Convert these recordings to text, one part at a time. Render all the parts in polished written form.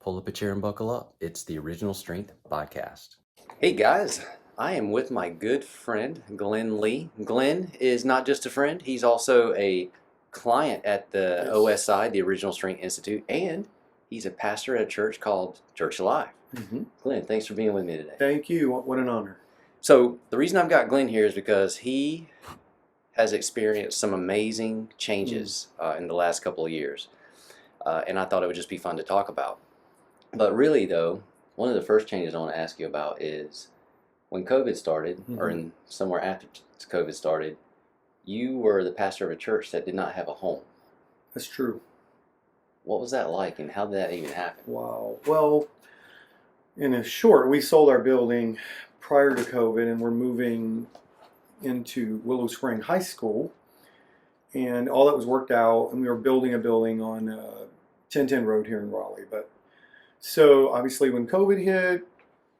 Pull up a chair and buckle up. It's the Original Strength Podcast. Hey guys, I am with my good friend Glenn Lee. Glenn is not just a friend, he's also a client at the OSI, the Original Strength Institute, and he's a pastor at a church called Church Alive. Mm-hmm. Glenn, thanks for being with me today. Thank you. What an honor. So the reason I've got Glenn here is because he has experienced some amazing changes in the last couple of years. And I thought it would just be fun to talk about. But really, though, one of the first changes I want to ask you about is when COVID started, or somewhere after COVID started, you were the pastor of a church that did not have a home. That's true. What was that like, and how did that even happen? Wow. Well, in a short, we sold our building prior to COVID, and we're moving into Willow Spring High School. And all that was worked out, and we were building a building on 1010 Road here in Raleigh. But so obviously when COVID hit,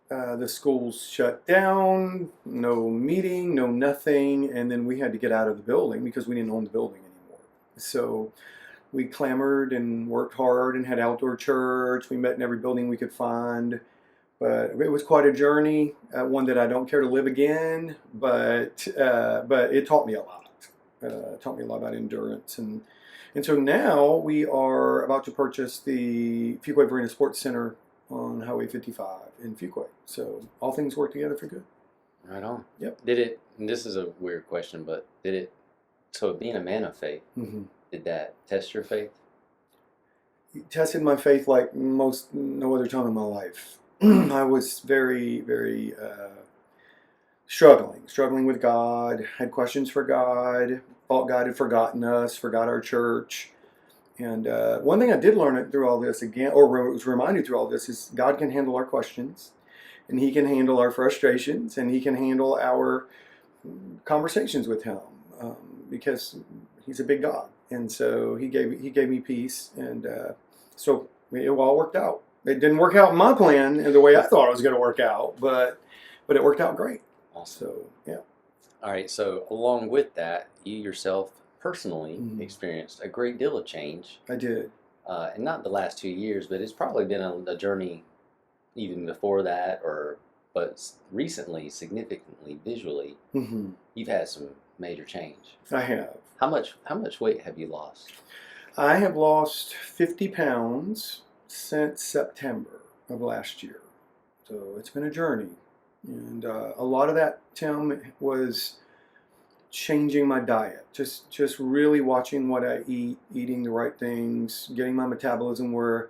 the schools shut down, no meeting, no nothing, and then we had to get out of the building because we didn't own the building anymore. So we clamored and worked hard and had outdoor church. We met in every building we could find. But it was quite a journey, one that I don't care to live again, but it taught me a lot. It taught me a lot about endurance. And so now we are about to purchase the Fuquay Arena Sports Center on Highway 55 in Fuquay. So all things work together for good. Right on. Yep. And this is a weird question, but so being a man of faith, did that test your faith? It tested my faith like no other time in my life. I was very, very struggling with God, had questions for God, thought God had forgotten us, forgot our church. And one thing I did learn through all this again, or was reminded through all this, is God can handle our questions, and He can handle our frustrations, and He can handle our conversations with Him, because He's a big God. And so He gave me peace, and so it all worked out. It didn't work out in my plan and the way I thought it was going to work out, but it worked out great. Awesome. So, yeah. All right, so along with that, you yourself personally experienced a great deal of change. I did. And not the last 2 years, but it's probably been a journey even before that, but recently, significantly, visually, you've had some major change. I have. How much weight have you lost? I have lost 50 pounds since September of last year. So it's been a journey. And a lot of that, Tim, was changing my diet. Just really watching what I eat, eating the right things, getting my metabolism where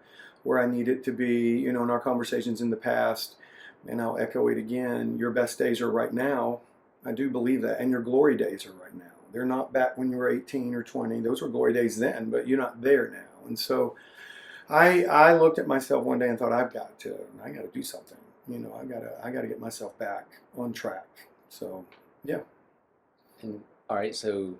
I need it to be. In our conversations in the past, and I'll echo it again, your best days are right now. I do believe that. And your glory days are right now. They're not back when you were 18 or 20. Those were glory days then, but you're not there now. And so I looked at myself one day and thought, I got to do something. I gotta get myself back on track. So, yeah. And all right, so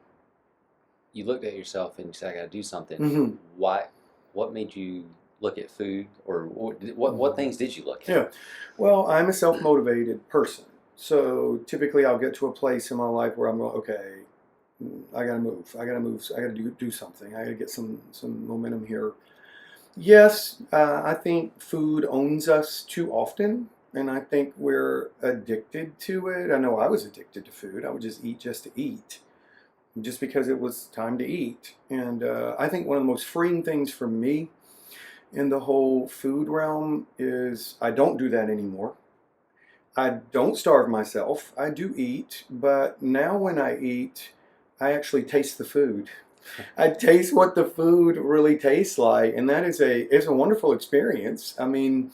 you looked at yourself and you said, I got to do something. Why? What made you look at food, or what things did you look at? Yeah. Well, I'm a self-motivated person. So typically I'll get to a place in my life where I'm going, okay, I got to move. I got to do something. I got to get some momentum here. Yes, I think food owns us too often, and I think we're addicted to it. I know I was addicted to food. I would just eat just to eat, just because it was time to eat. And I think one of the most freeing things for me in the whole food realm is I don't do that anymore. I don't starve myself. I do eat, but now when I eat, I actually taste the food. I taste what the food really tastes like, and that is a wonderful experience. I mean,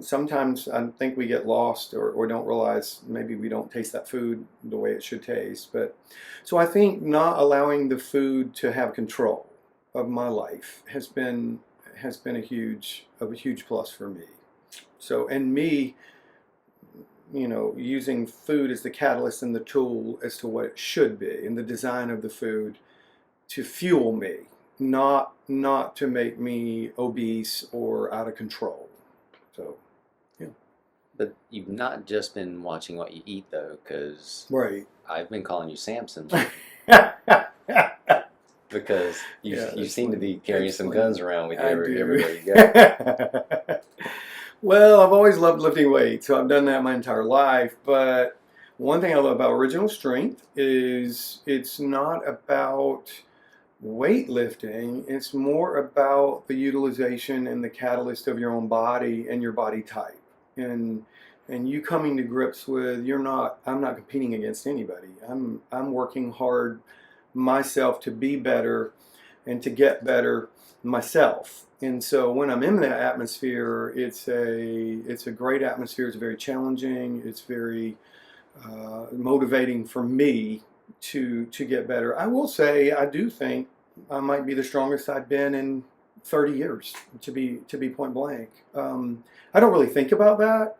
sometimes I think we get lost or don't realize maybe we don't taste that food the way it should taste. But so I think not allowing the food to have control of my life has been a huge plus for me. So, and me, using food as the catalyst and the tool as to what it should be, and the design of the food to fuel me, not to make me obese or out of control. So, yeah. But you've not just been watching what you eat, though, because right. I've been calling you Samson because you seem to be carrying some guns around with you everywhere you go. Well, I've always loved lifting weights, so I've done that my entire life. But one thing I love about original strength is it's not about weightlifting. It's more about the utilization and the catalyst of your own body and your body type. And and you coming to grips with I'm not competing against anybody. I'm working hard myself to be better and to get better myself. And so when I'm in that atmosphere, it's a great atmosphere. It's very challenging. It's very motivating for me to get better. I will say I do think I might be the strongest I've been in 30 years, to be point blank. I don't really think about that,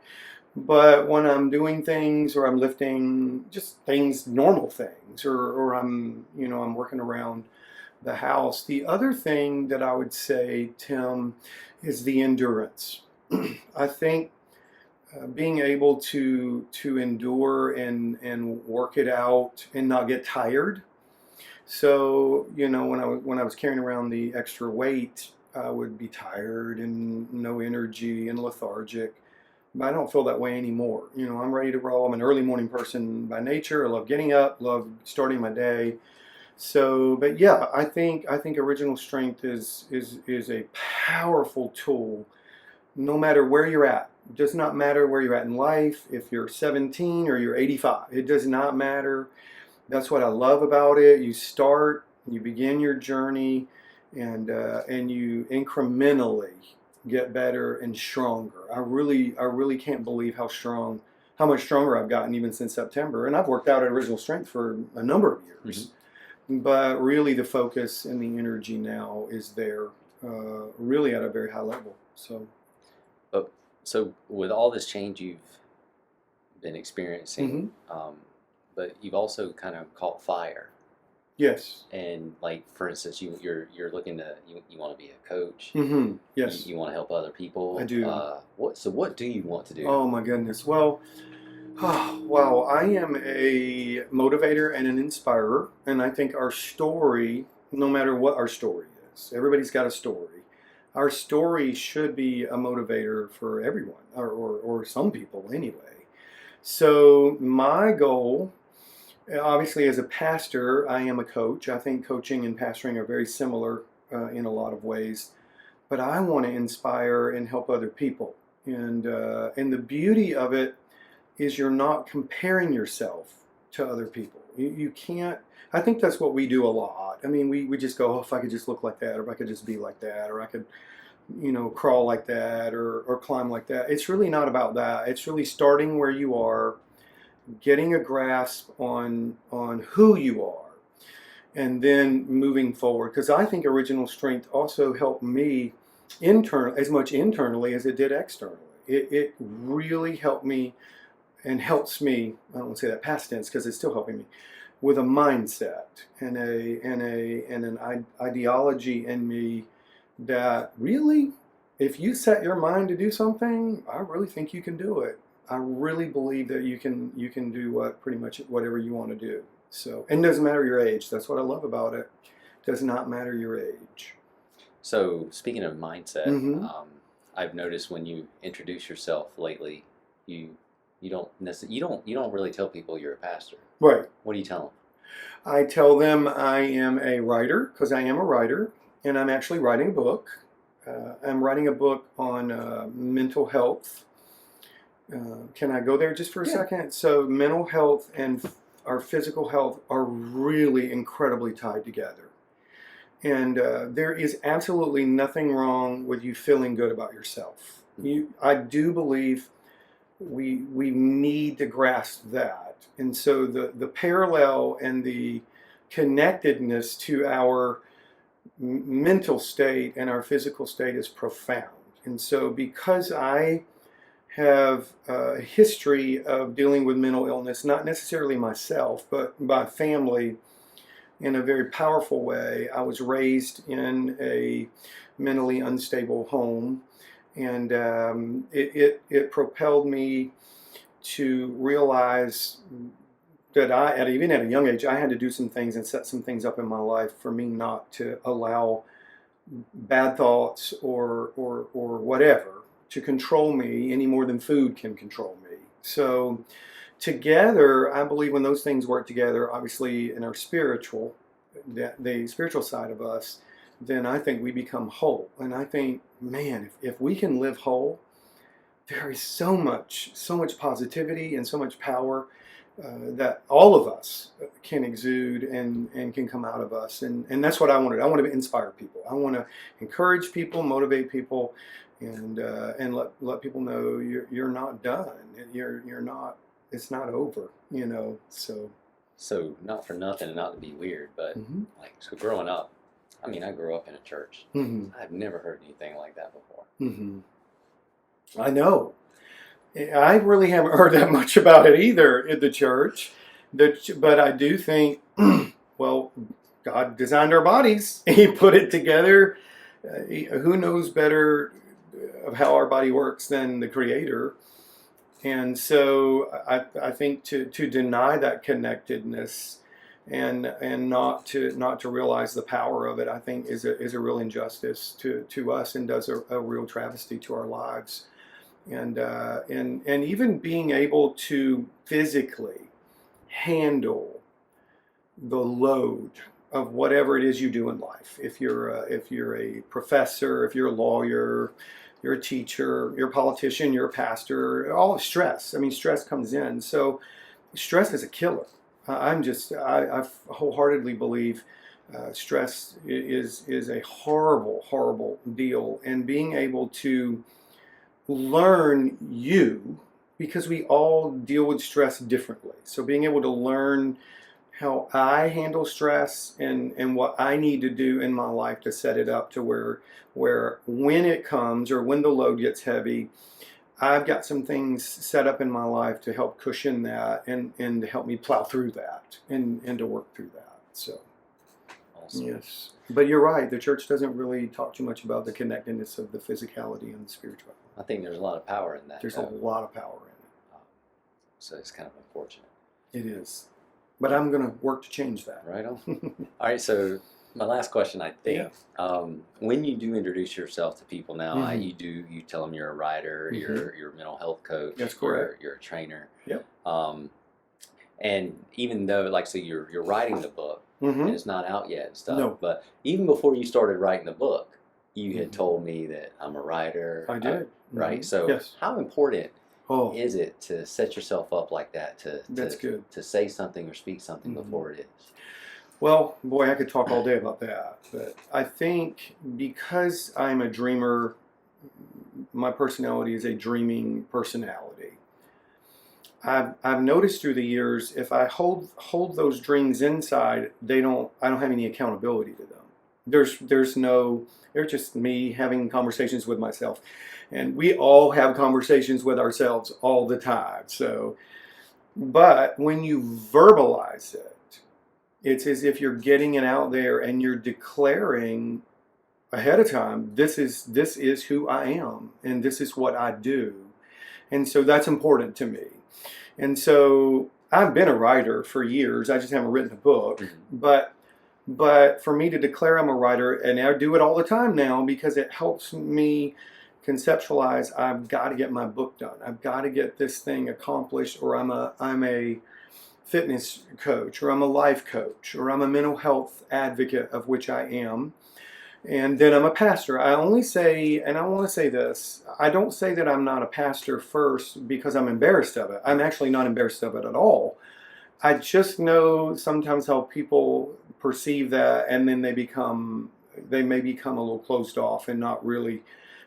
but when I'm doing things or I'm lifting just things, normal things, or I'm working around the house. The other thing that I would say, Tim, is the endurance. I think being able to endure and work it out and not get tired. So when I was carrying around the extra weight, I would be tired and no energy and lethargic. But I don't feel that way anymore. I'm ready to roll. I'm an early morning person by nature. I love getting up, love starting my day. So, but yeah, I think original strength is a powerful tool, no matter where you're at. It does not matter where you're at in life. If you're 17 or you're 85, it does not matter. That's what I love about it. You begin your journey, and you incrementally get better and stronger. I really can't believe how much stronger I've gotten even since September. And I've worked out at original strength for a number of years. But really, the focus and the energy now is there, really at a very high level. So, But so with all this change you've been experiencing, but you've also kind of caught fire. yes. And like for instance, you're looking to you want to be a coach. Yes, You want to help other people. I do. What do you want to do? Oh my goodness. Well, wow, I am a motivator and an inspirer, and I think our story, no matter what our story is, everybody's got a story. Our story should be a motivator for everyone, or some people anyway. So my goal, obviously, as a pastor, I am a coach. I think coaching and pastoring are very similar in a lot of ways, but I want to inspire and help other people. And the beauty of it is you're not comparing yourself to other people. You can't. I think that's what we do a lot. I mean, we just go, oh, if I could just look like that, or if I could just be like that, or I could, crawl like that, or climb like that. It's really not about that. It's really starting where you are, getting a grasp on who you are, and then moving forward. Because I think original strength also helped me as much internally as it did externally. It really helped me and helps me. I don't want to say that past tense because it's still helping me with a mindset and an ideology in me that really, if you set your mind to do something, I really think you can do it. I really believe that you can do pretty much whatever you want to do. So, and it doesn't matter your age. That's what I love about it. Does not matter your age. So speaking of mindset, Mm-hmm. I've noticed when you introduce yourself lately, you don't you don't really tell people you're a pastor. Right. What do you tell them? I tell them I am a writer because I am a writer, and I'm actually writing a book. I'm writing a book on mental health. Can I go there just for a Yeah. second? So mental health and our physical health are really incredibly tied together. And there is absolutely nothing wrong with you feeling good about yourself. I do believe we need to grasp that. And so the parallel and the connectedness to our mental state and our physical state is profound. And so because I have a history of dealing with mental illness, not necessarily myself, but my family in a very powerful way. I was raised in a mentally unstable home, and it propelled me to realize that even at a young age, I had to do some things and set some things up in my life for me not to allow bad thoughts or whatever to control me any more than food can control me. So together, I believe when those things work together, obviously in our spiritual, the spiritual side of us, then I think we become whole. And I think, man, if we can live whole, there is so much positivity and so much power that all of us can exude and can come out of us. And that's what I wanted. I want to inspire people. I want to encourage people, motivate people, and let people know you're not done. You're not. It's not over. So not for nothing and not to be weird, but Mm-hmm. so growing up, I mean, I grew up in a church. Mm-hmm. I've never heard anything like that before. Mm-hmm. I know. I really haven't heard that much about it either in the church. But I do think, well, God designed our bodies. He put it together. Who knows better of how our body works than the Creator? And so I think to deny that connectedness and not to realize the power of it, I think is a real injustice to us and does a real travesty to our lives. And even being able to physically handle the load of whatever it is you do in life. If you're a professor, if you're a lawyer, you're a teacher, you're a politician, you're a pastor, all of stress. I mean, stress comes in. So stress is a killer. I wholeheartedly believe stress is a horrible, horrible deal. And being able to learn because we all deal with stress differently. So being able to learn how I handle stress and what I need to do in my life to set it up to where when it comes or when the load gets heavy, I've got some things set up in my life to help cushion that and to help me plow through that and to work through that. So, Awesome. yes. But you're right, the church doesn't really talk too much about the connectedness of the physicality and the spirituality. I think there's a lot of power in that. There's a lot of power in it. So it's kind of unfortunate. It is. But I'm going to work to change that. Right on. All right, so my last question, I think, when you do introduce yourself to people now, Mm-hmm. you tell them you're a writer, Mm-hmm. you're a mental health coach, That's correct. You're a trainer. Yep. And even though, so you're writing the book, Mm-hmm. and it's not out yet and stuff, No. but even before you started writing the book, you had Mhm. told me that I'm a writer. I did. Right? Mhm. So Yes. how important Oh, is it to set yourself up like that, that's good. to say something or speak something Mhm. before it is? Well, boy, I could talk all day about that. But I think because I'm a dreamer, my personality is a dreaming personality. I've noticed through the years, if I hold those dreams inside, I don't have any accountability to them. They're just me having conversations with myself. And we all have conversations with ourselves all the time. So, but when you verbalize it, it's as if you're getting it out there and you're declaring ahead of time, this is who I am and this is what I do. And so that's important to me. And so I've been a writer for years. I just haven't written a book. Mhm. But for me to declare I'm a writer, and I do it all the time now because it helps me conceptualize I've got to get my book done. I've got to get this thing accomplished, or I'm a fitness coach, or I'm a life coach, or I'm a mental health advocate, of which I am. And then I'm a pastor. I only say, and I want to say this, I don't say that I'm not a pastor first because I'm embarrassed of it. I'm actually not embarrassed of it at all. I just know sometimes how people perceive that, and then they may become a little closed off and not really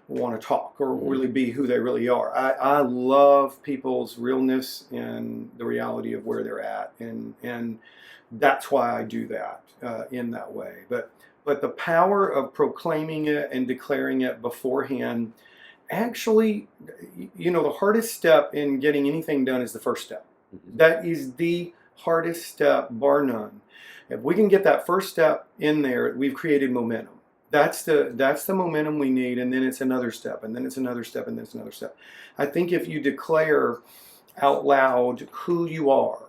want to talk or really be who they really are. I love people's realness and the reality of where they're at, and that's why I do that in that way. But the power of proclaiming it and declaring it beforehand, actually, the hardest step in getting anything done is the first step. Mhm. That is the hardest step, bar none. If we can get that first step in there, we've created momentum. That's the momentum we need, and then it's another step, and then it's another step, and then it's another step. I think if you declare out loud who you are,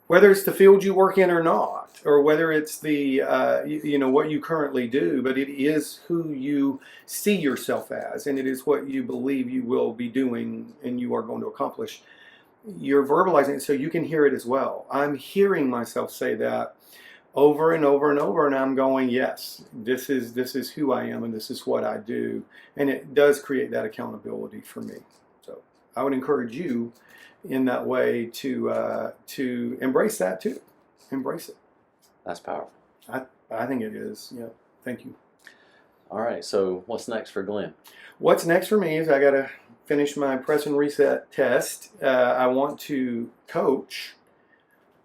whether it's the field you work in or not, or whether it's the what you currently do, but it is who you see yourself as, and it is what you believe you will be doing and you are going to accomplish. You're verbalizing it so you can hear it as well. I'm hearing myself say that over and over and over, and I'm going, yes, this is who I am and this is what I do, and it does create that accountability for me. So I would encourage you in that way to embrace that too. Embrace it. That's powerful. I think it is. Yeah. Thank you. All right. So what's next for Glenn? What's next for me is I got to finish my press and reset test. I want to coach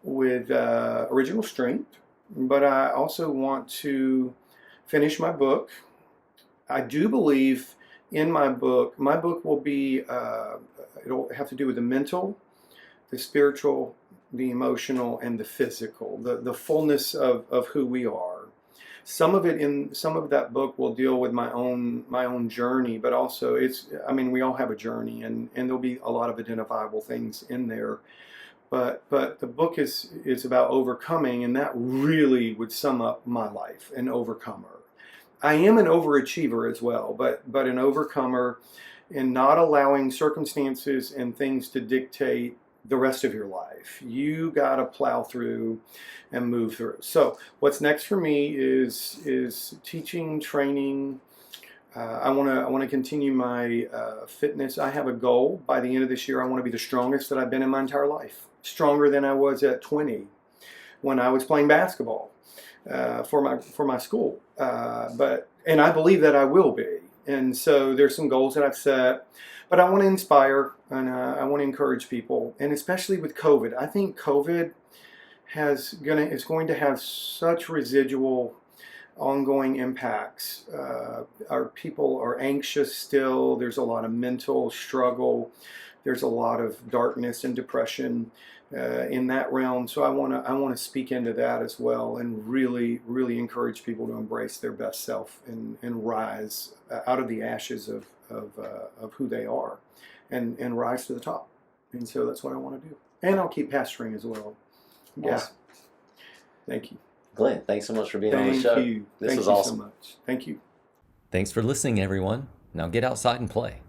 with original strength, but I also want to finish my book. I do believe in my book will be, it'll have to do with the mental, the spiritual, the emotional, and the physical, the fullness of who we are. Some of that book will deal with my own journey, but also we all have a journey, and there'll be a lot of identifiable things in there. But the book is about overcoming, and that really would sum up my life, an overcomer. I am an overachiever as well, but an overcomer in not allowing circumstances and things to dictate the rest of your life. You got to plow through and move through. So what's next for me is teaching, training. I want to continue my fitness. I have a goal by the end of this year. I want to be the strongest that I've been in my entire life, stronger than I was at 20 when I was playing basketball for my school. And I believe that I will be. And so there's some goals that I've set, but I want to inspire and I want to encourage people, and especially with COVID. I think COVID is going to have such residual, ongoing impacts. Our people are anxious still. There's a lot of mental struggle. There's a lot of darkness and depression in that realm. So I want to speak into that as well, and really, really encourage people to embrace their best self and rise out of the ashes of who they are, and rise to the top. And so that's what I want to do. And I'll keep pastoring as well. Yeah. Awesome. Thank you. Glenn, thanks so much for being on the show. Thank you. This Thank was you awesome. so much. Thank you. Thanks for listening, everyone. Now get outside and play.